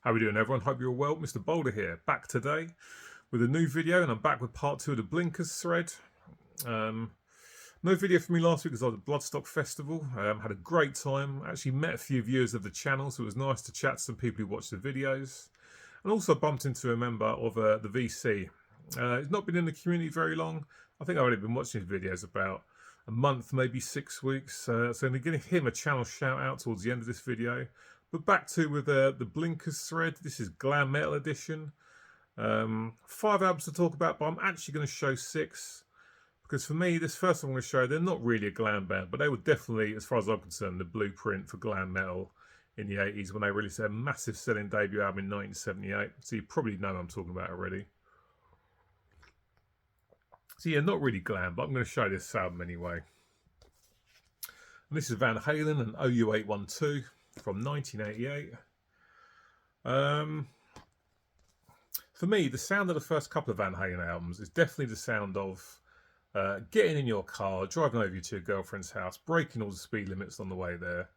How are we doing, everyone? Hope you're well. Mr. Boulder here, back today with a new video, and I'm back with part 2 of the Blinkers thread. No video for me last week because I was at Bloodstock Festival. Had a great time. Actually met a few viewers of the channel, so it was nice to chat to some people who watched the videos. And also bumped into a member of the VC. He's not been in the community very long. I think I've only been watching his videos about a month, maybe 6 weeks. So I'm going to give him a channel shout out towards the end of this video. But back to with the Blinkers thread. This is Glam Metal Edition. 5 albums to talk about, but I'm actually going to show 6. Because for me, this first one I'm going to show, they're not really a glam band, but they were definitely, as far as I'm concerned, the blueprint for glam metal in the 80s when they released their massive selling debut album in 1978. So you probably know what I'm talking about already. So yeah, not really glam, but I'm going to show this album anyway. And this is Van Halen and OU812 from 1988. For me, the sound of the first couple of Van Halen albums is definitely the sound of getting in your car, driving over to your girlfriend's house, breaking all the speed limits on the way there,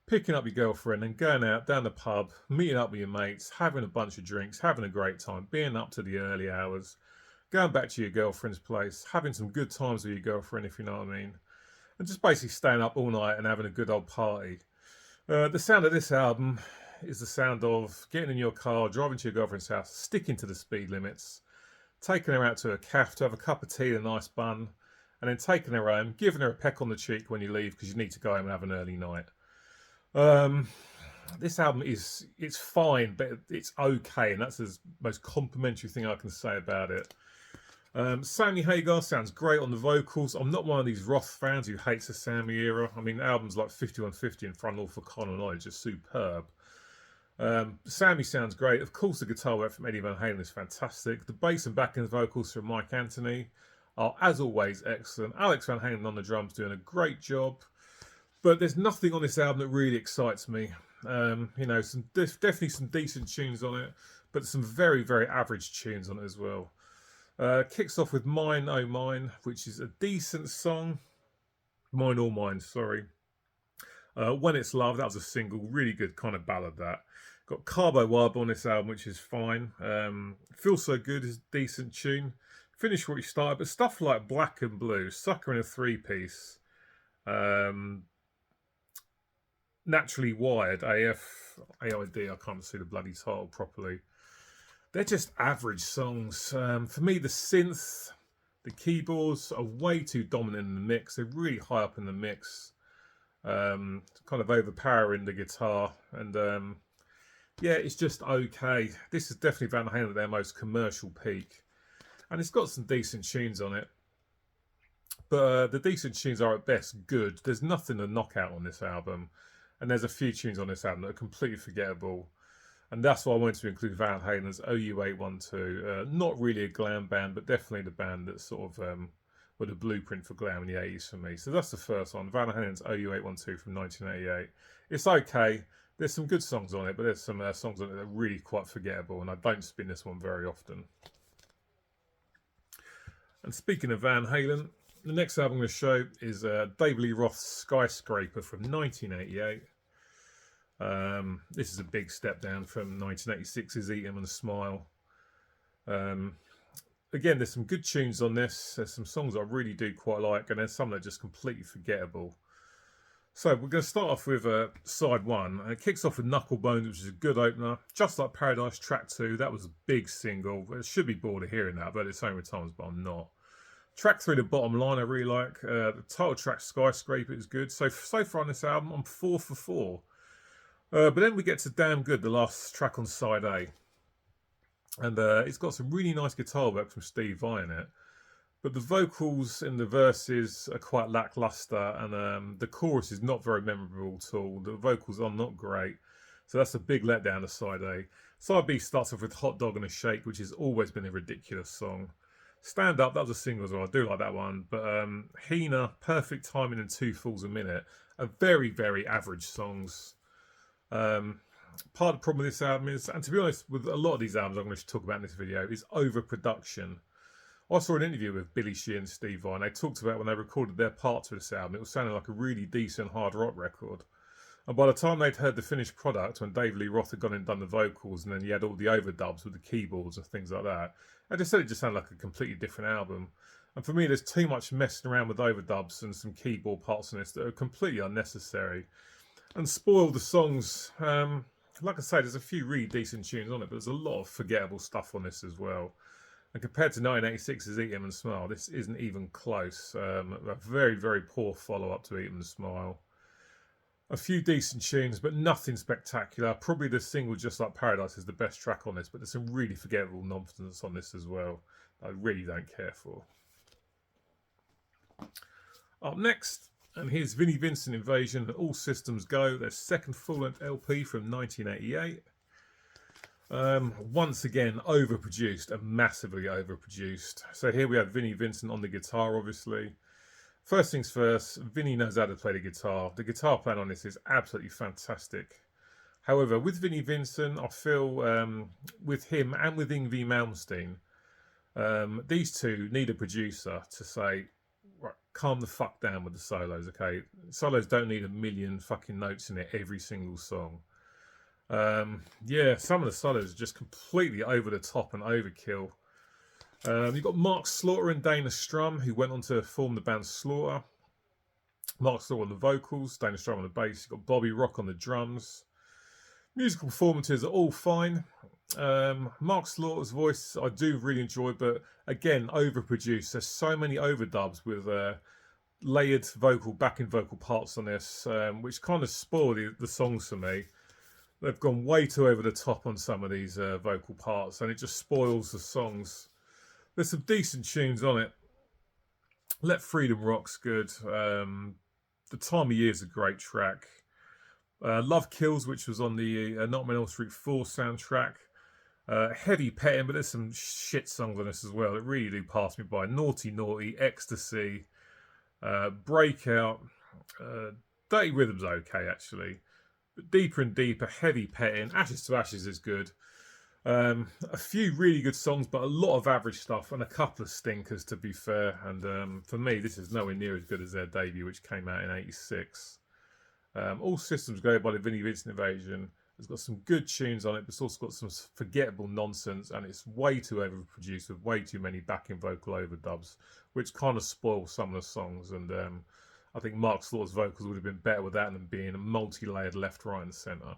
picking up your girlfriend and going out down the pub, meeting up with your mates, having a bunch of drinks, having a great time, being up to the early hours, going back to your girlfriend's place, having some good times with your girlfriend, if you know what I mean, and just basically staying up all night and having a good old party. The sound of this album is the sound of getting in your car, driving to your girlfriend's house, sticking to the speed limits, taking her out to a cafe to have a cup of tea and a nice bun, and then taking her home, giving her a peck on the cheek when you leave because you need to go home and have an early night. This album it's fine, but it's okay, and that's the most complimentary thing I can say about it. Sammy Hagar sounds great on the vocals. I'm not one of these Roth fans who hates the Sammy era. I mean, albums like 5150 and Front All for Con and Knowledge are superb. Sammy sounds great. Of course, the guitar work from Eddie Van Halen is fantastic. The bass and backing vocals from Mike Anthony are, as always, excellent. Alex Van Halen on the drums doing a great job. But there's nothing on this album that really excites me. You know, definitely some decent tunes on it, but some very, very average tunes on it as well. Kicks off with Mine, Oh Mine, which is a decent song. Mine, Oh Mine, sorry. When It's Love, that was a single, really good kind of ballad that. Got Carbo Wild on this album, which is fine. Feel So Good is a decent tune. Finish What You Started, but stuff like Black and Blue, Sucker in a Three-Piece, Naturally Wired, AID, I can't see the bloody title properly. They're just average songs. For me, the synth, the keyboards are way too dominant in the mix. They're really high up in the mix. Kind of overpowering the guitar. And yeah, it's just okay. This is definitely Van Halen at their most commercial peak. And it's got some decent tunes on it. But the decent tunes are at best good. There's nothing to knock out on this album. And there's a few tunes on this album that are completely forgettable. And that's why I wanted to include Van Halen's OU812. Not really a glam band, but definitely the band that sort of were the blueprint for glam in the 80s for me. So that's the first one, Van Halen's OU812 from 1988. It's okay. There's some good songs on it, but there's some songs on it that are really quite forgettable, and I don't spin this one very often. And speaking of Van Halen, the next album I'm going to show is Dave Lee Roth's Skyscraper from 1988. This is a big step down from 1986's Eat 'Em and Smile. Again, there's some good tunes on this. There's some songs I really do quite like, and there's some that are just completely forgettable. So we're going to start off with side 1. It kicks off with Knuckle Bones, which is a good opener. Just Like Paradise, track 2. That was a big single. It should be bored of hearing that. I've heard it so many times, but I'm not. Track 3, The Bottom Line, I really like. The title track, Skyscraper, is good. So far on this album, I'm 4 for 4. But then we get to Damn Good, the last track on side A. And it's got some really nice guitar work from Steve Vai in it. But the vocals in the verses are quite lackluster, and the chorus is not very memorable at all. The vocals are not great. So that's a big letdown to side A. Side B starts off with Hot Dog and a Shake, which has always been a ridiculous song. Stand Up, that was a single as well. I do like that one. But Hina, Perfect Timing, and Two Fools a Minute are very, very average songs. Part of the problem with this album is, and to be honest, with a lot of these albums I'm going to talk about in this video, is overproduction. I saw an interview with Billy Sheehan and Steve Vai, and they talked about when they recorded their parts of this album, it was sounding like a really decent hard rock record. And by the time they'd heard the finished product, when Lee Roth had gone and done the vocals, and then you had all the overdubs with the keyboards and things like that, I just said it just sounded like a completely different album. And for me, there's too much messing around with overdubs and some keyboard parts in this that are completely unnecessary and spoil the songs. Like I say, there's a few really decent tunes on it, but there's a lot of forgettable stuff on this as well. And compared to 1986's Eat 'Em and Smile, this isn't even close. A very, very poor follow-up to Eat 'Em and Smile. A few decent tunes, but nothing spectacular. Probably the single Just Like Paradise is the best track on this, but there's some really forgettable nonsense on this as well I really don't care for. Up next, and here's Vinnie Vincent Invasion, All Systems Go, their second full-length LP from 1988. Once again, overproduced and massively overproduced. So here we have Vinnie Vincent on the guitar, obviously. First things first, Vinnie knows how to play the guitar. The guitar playing on this is absolutely fantastic. However, with Vinnie Vincent, I feel with him and with Yngwie Malmsteen, these two need a producer to say, right, calm the fuck down with the solos, okay? Solos don't need a million fucking notes in it every single song. Yeah, some of the solos are just completely over the top and overkill. You've got Mark Slaughter and Dana Strum, who went on to form the band Slaughter. Mark Slaughter on the vocals, Dana Strum on the bass. You've got Bobby Rock on the drums. Musical performances are all fine. Mark Slaughter's voice I do really enjoy, but again, overproduced. There's so many overdubs with layered backing vocal parts on this, which kind of spoil the songs for me. They've gone way too over the top on some of these vocal parts, and it just spoils the songs. There's some decent tunes on it. Let Freedom Rock's good. The Time of Year is a great track. Love Kills, which was on the Nightmare on Elm Street 4 soundtrack. Heavy Petting, but there's some shit songs on this as well that really do pass me by. Naughty Naughty, Ecstasy, Breakout. Dirty Rhythm's okay, actually. But Deeper and Deeper, Heavy Petting, Ashes to Ashes is good. A few really good songs, but a lot of average stuff and a couple of stinkers, to be fair. And for me, this is nowhere near as good as their debut, which came out in '86. All Systems Go by the Vinnie Vincent Invasion. It's got some good tunes on it, but it's also got some forgettable nonsense, and it's way too overproduced with way too many backing vocal overdubs, which kind of spoils some of the songs. And I think Mark Slaughter's vocals would have been better with that than being a multi-layered left, right, and centre.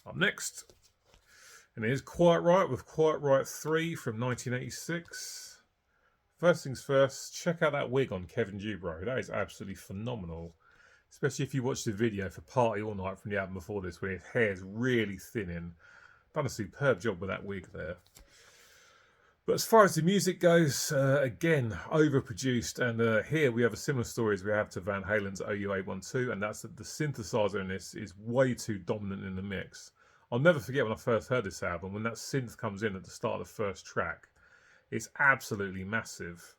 Up next, and here's Quiet Riot with Quiet Riot 3 from 1986. First things first, check out that wig on Kevin Dubrow. That is absolutely phenomenal. Especially if you watch the video for Party All Night from the album before this, where his hair's really thinning. Done a superb job with that wig there. But as far as the music goes, again, overproduced. And here we have a similar story as we have to Van Halen's OU812, and that's that the synthesizer in this is way too dominant in the mix. I'll never forget when I first heard this album, when that synth comes in at the start of the first track. It's absolutely massive.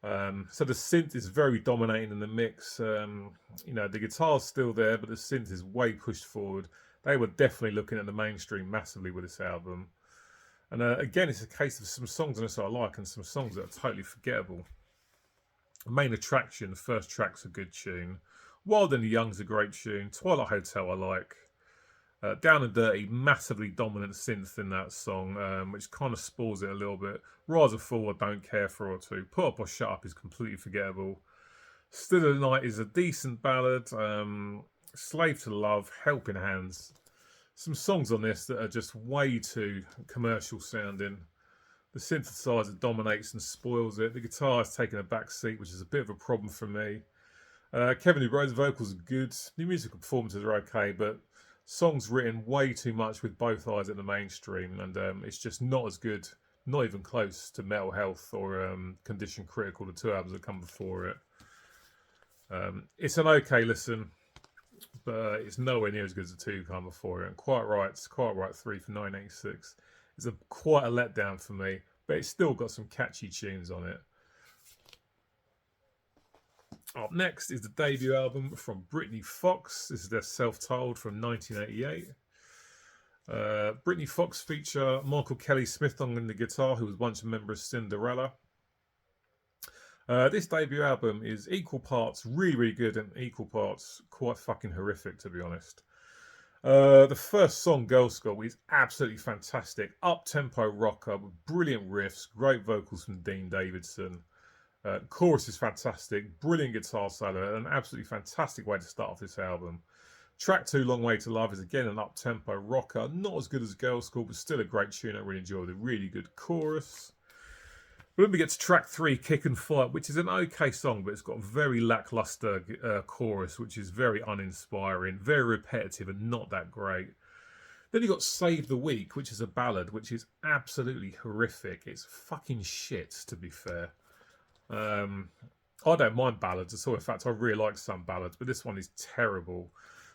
So the synth is very dominating in the mix. You know, the guitar's still there, but the synth is way pushed forward. They were definitely looking at the mainstream massively with this album. And again, it's a case of some songs on this I like and some songs that are totally forgettable. Main Attraction, the first track's a good tune. Wild and the Young's a great tune. Twilight Hotel I like. Down and Dirty, massively dominant synth in that song, which kind of spoils it a little bit. Rise and Fall I don't care for or two. Put Up or Shut Up is completely forgettable. Still of the Night is a decent ballad. Slave to Love, Helping Hands. Some songs on this that are just way too commercial sounding. The synthesizer dominates and spoils it. The guitar has taken a back seat, which is a bit of a problem for me. Kevin Dubrow's vocals are good. The musical performances are okay, but songs written way too much with both eyes at the mainstream, and it's just not as good, not even close to Metal Health or Condition Critical, the two albums that come before it. It's an okay listen, but it's nowhere near as good as the two come before it. And Quiet Riot 3 from 1986 is quite a letdown for me, but it's still got some catchy tunes on it. Up next is the debut album from Britney Fox. This is their Self-Titled from 1988. Britney Fox feature Michael Kelly Smith on the guitar, who was once a member of Cinderella. This debut album is equal parts really, really good and equal parts quite fucking horrific, to be honest. The first song, Girl School, is absolutely fantastic. Up-tempo rocker with brilliant riffs, great vocals from Dean Davidson. Chorus is fantastic, brilliant guitar solo, an absolutely fantastic way to start off this album. Track 2, Long Way to Love, is again an up-tempo rocker, not as good as Girl School, but still a great tune I really enjoy with a really good chorus. But then we get to track 3, Kick and Fight, which is an okay song, but it's got a very lackluster chorus, which is very uninspiring, very repetitive and not that great. Then you got Save the Week, which is a ballad, which is absolutely horrific. It's fucking shit, to be fair. I don't mind ballads at all. In fact, I really like some ballads, but this one is terrible.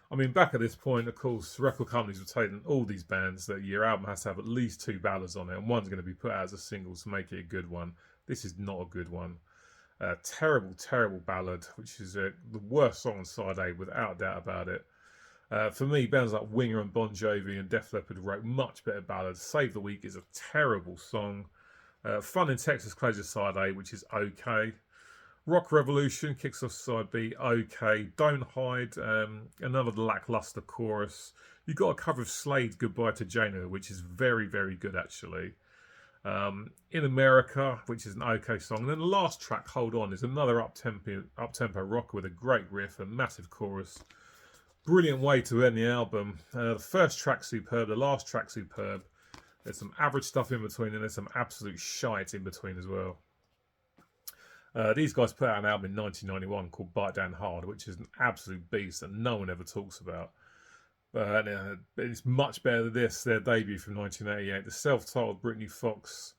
I mean, back at this point, of course, record companies were telling all these bands that your album has to have at least 2 ballads on it, and one's going to be put out as a single to make it a good one. This is not a good one. Terrible, terrible ballad, which is the worst song on side A, without a doubt about it. For me, bands like Winger and Bon Jovi and Def Leppard wrote much better ballads. Save the Week is a terrible song. Fun in Texas closes side A, which is okay. Rock Revolution kicks off side B, okay. Don't Hide, another lackluster chorus. You got a cover of Slade's Goodbye to Jana, which is very, very good actually. In America, which is an okay song. And then the last track, Hold On, is another up-tempo rocker with a great riff, a massive chorus. Brilliant way to end the album. The first track superb, the last track superb. There's some average stuff in between, and there's some absolute shite in between as well. These guys put out an album in 1991 called Bite Down Hard, which is an absolute beast that no one ever talks about. It's much better than this, their debut from 1988. The self-titled Britney Fox,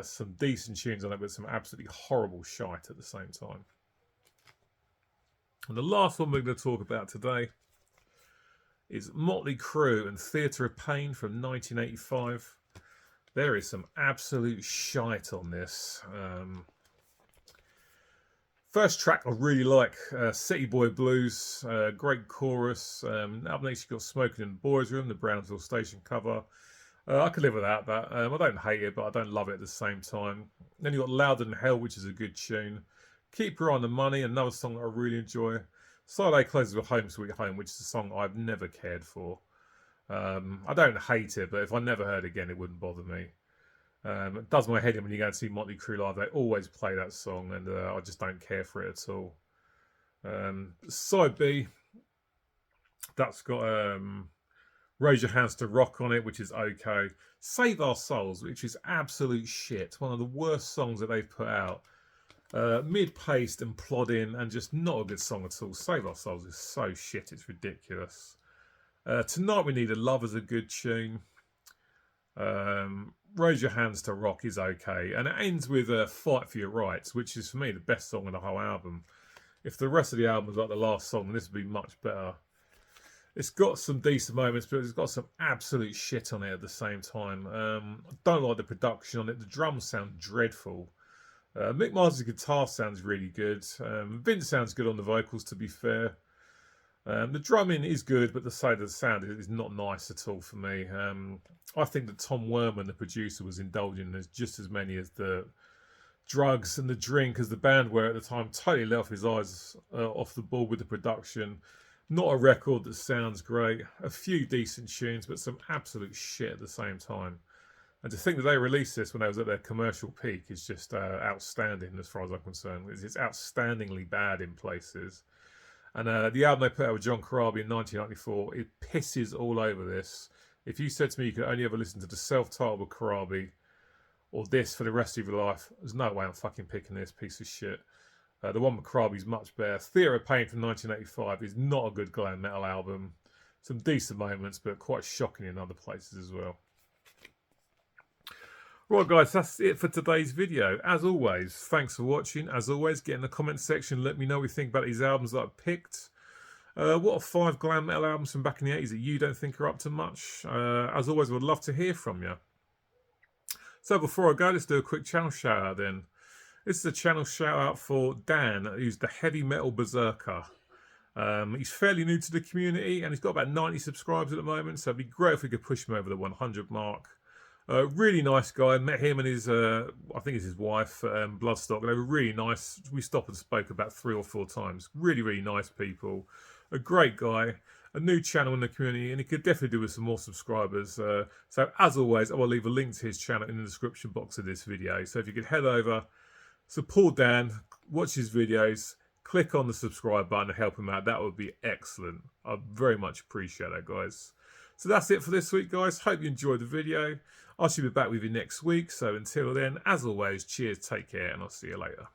some decent tunes on it, but some absolutely horrible shite at the same time. And the last one we're going to talk about today is Motley Crue and Theatre of Pain from 1985. There is some absolute shite on this. First track I really like, City Boy Blues, great chorus. Up next you got Smoking in the Boys Room, the Brownsville Station cover. I could live without that. I don't hate it, but I don't love it at the same time. Then you got Louder Than Hell, which is a good tune. Keep Your Eye on the Money, another song that I really enjoy. Side A closes with Home Sweet Home, which is a song I've never cared for. I don't hate it, but if I never heard it again, it wouldn't bother me. It does my head in when you go and see Motley Crue live. They always play that song, and I just don't care for it at all. Side B, that's got Raise Your Hands to Rock on it, which is okay. Save Our Souls, which is absolute shit. One of the worst songs that they've put out. Mid-paced and plodding, and just not a good song at all. Save Our Souls is so shit, it's ridiculous. Tonight We Need a Love is a good tune. Raise Your Hands to Rock is okay, and it ends with Fight for Your Rights, which is for me the best song on the whole album. If the rest of the album was like the last song, this would be much better. It's got some decent moments, but it's got some absolute shit on it at the same time. I don't like the production on it. The drums sound dreadful. Mick Mars' guitar sounds really good. Vince sounds good on the vocals, to be fair. The drumming is good, but the sound is not nice at all for me. I think that Tom Werman, the producer, was indulging in just as many as the drugs and the drink as the band were at the time. Totally let off his eyes off the ball with the production. Not a record that sounds great. A few decent tunes, but some absolute shit at the same time. And to think that they released this when they was at their commercial peak is just outstanding as far as I'm concerned. It's outstandingly bad in places. And the album they put out with John Corabi in 1994, it pisses all over this. If you said to me you could only ever listen to the self-titled with Corabi or this for the rest of your life, there's no way I'm fucking picking this piece of shit. The one with Corabi is much better. Theatre of Pain from 1985 is not a good glam metal album. Some decent moments, but quite shocking in other places as well. Right guys, that's it for today's video. As always, thanks for watching. As always, get in the comment section, let me know what you think about these albums that I picked. What are 5 glam metal albums from back in the 80s that you don't think are up to much? As always, I would love to hear from you. So before I go, let's do a quick channel shout out then. This is a channel shout out for Dan, who's the heavy metal berserker. He's fairly new to the community and he's got about 90 subscribers at the moment, so it'd be great if we could push him over the 100 mark. Really nice guy. Met him and his, I think it's his wife, Bloodstock. They were really nice. We stopped and spoke about 3 or 4 times. Really, really nice people. A great guy. A new channel in the community, and he could definitely do with some more subscribers. So as always, I will leave a link to his channel in the description box of this video. So if you could head over, support Dan, watch his videos, click on the subscribe button to help him out. That would be excellent. I'd very much appreciate that, guys. So that's it for this week, guys. Hope you enjoyed the video. I should be back with you next week. So until then, as always, cheers, take care, and I'll see you later.